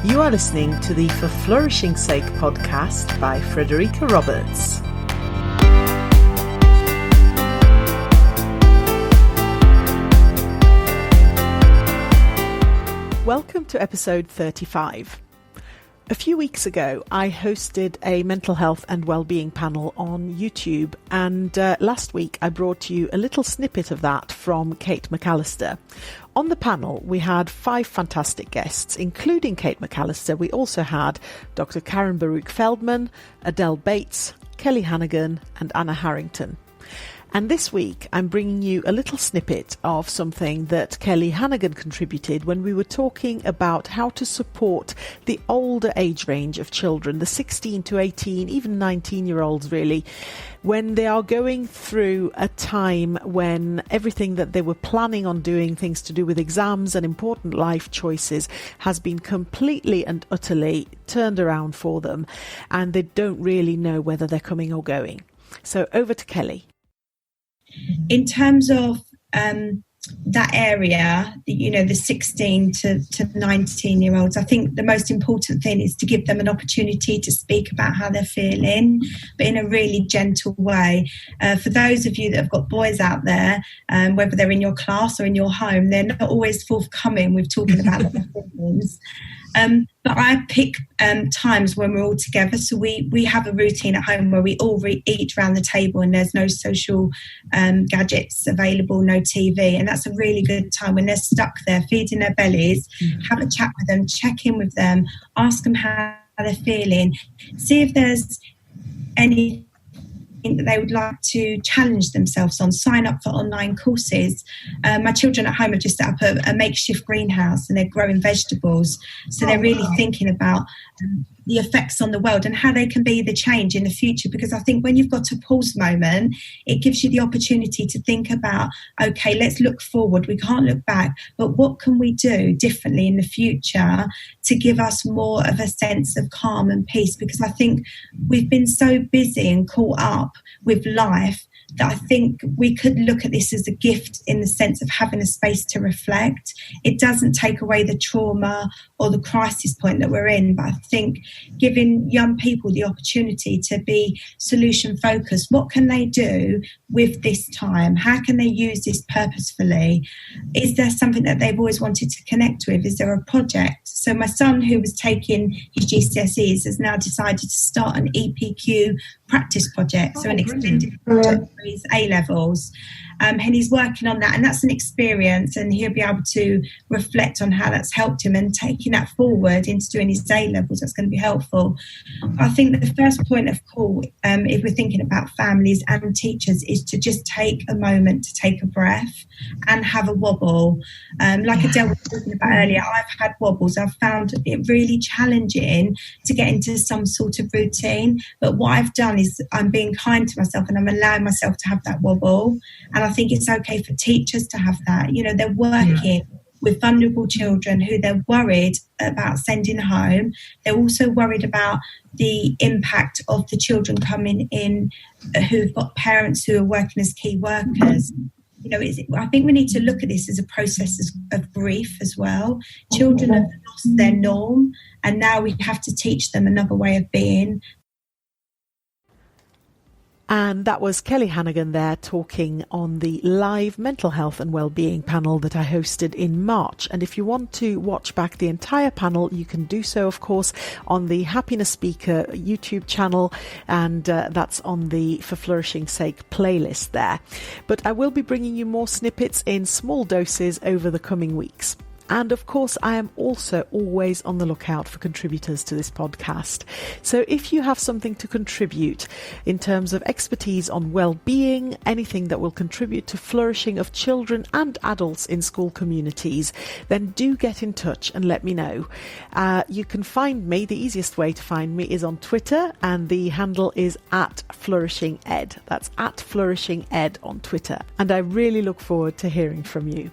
You are listening to the For Flourishing's Sake podcast by Frederica Roberts. Welcome to episode 35. A few weeks ago, I hosted a mental health and wellbeing panel on YouTube, and last week I brought you a little snippet of that from Kate McAllister. On the panel, we had 5 fantastic guests, including Kate McAllister. We also had Dr. Caren Baruch-Feldman, Adele Bates, Kelly Hannaghan, and Anna Harrington. And this week, I'm bringing you a little snippet of something that Kelly Hannaghan contributed when we were talking about how to support the older age range of children, the 16 to 18, even 19-year-olds really, when they are going through a time when everything that they were planning on doing, things to do with exams and important life choices, has been completely and utterly turned around for them, and they don't really know whether they're coming or going. So over to Kelly. In terms of that area, the 16 to 19-year-olds, I think the most important thing is to give them an opportunity to speak about how they're feeling, but in a really gentle way. For those of you that have got boys out there, whether they're in your class or in your home, they're not always forthcoming with talking about their feelings. But I pick times when we're all together. So we have a routine at home where we all eat around the table and there's no social gadgets available, no TV. And that's a really good time when they're stuck there feeding their bellies. Have a chat with them, check in with them, ask them how they're feeling, see if there's any that they would like to challenge themselves on, sign up for online courses. My children at home have just set up a makeshift greenhouse and they're growing vegetables. So they're really thinking about the effects on the world and how they can be the change in the future. Because I think when you've got a pause moment, it gives you the opportunity to think about, okay, let's look forward. We can't look back, but what can we do differently in the future to give us more of a sense of calm and peace? Because I think we've been so busy and caught up with life that I think we could look at this as a gift in the sense of having a space to reflect. It doesn't take away the trauma or the crisis point that we're in, but I think giving young people the opportunity to be solution focused. What can they do with this time? How can they use this purposefully? Is there something that they've always wanted to connect with? Is there a project? So my son, who was taking his GCSEs, has now decided to start an EPQ practice project, so an extended project for his A-levels. And he's working on that, and that's an experience, and he'll be able to reflect on how that's helped him, and taking that forward into doing his A-levels, that's going to be helpful. I think the first point of call, if we're thinking about families and teachers, is to just take a moment to take a breath and have a wobble. Like Adele was talking about earlier, I've had wobbles. I've found it really challenging to get into some sort of routine, but what I've done is I'm being kind to myself and I'm allowing myself to have that wobble. And I think it's okay for teachers to have that. They're working with vulnerable children who they're worried about sending home. They're also worried about the impact of the children coming in who've got parents who are working as key workers. I think we need to look at this as a process of grief as well. Children have lost their norm, and now we have to teach them another way of being. And that was Kelly Hannaghan there talking on the live mental health and wellbeing panel that I hosted in March. And if you want to watch back the entire panel, you can do so, of course, on the Happiness Speaker YouTube channel, and that's on the For Flourishing's Sake playlist there. But I will be bringing you more snippets in small doses over the coming weeks. And of course, I am also always on the lookout for contributors to this podcast. So if you have something to contribute in terms of expertise on well-being, anything that will contribute to flourishing of children and adults in school communities, then do get in touch and let me know. You can find me, the easiest way to find me is on Twitter, and the handle is @FlourishingEd. That's @FlourishingEd on Twitter. And I really look forward to hearing from you.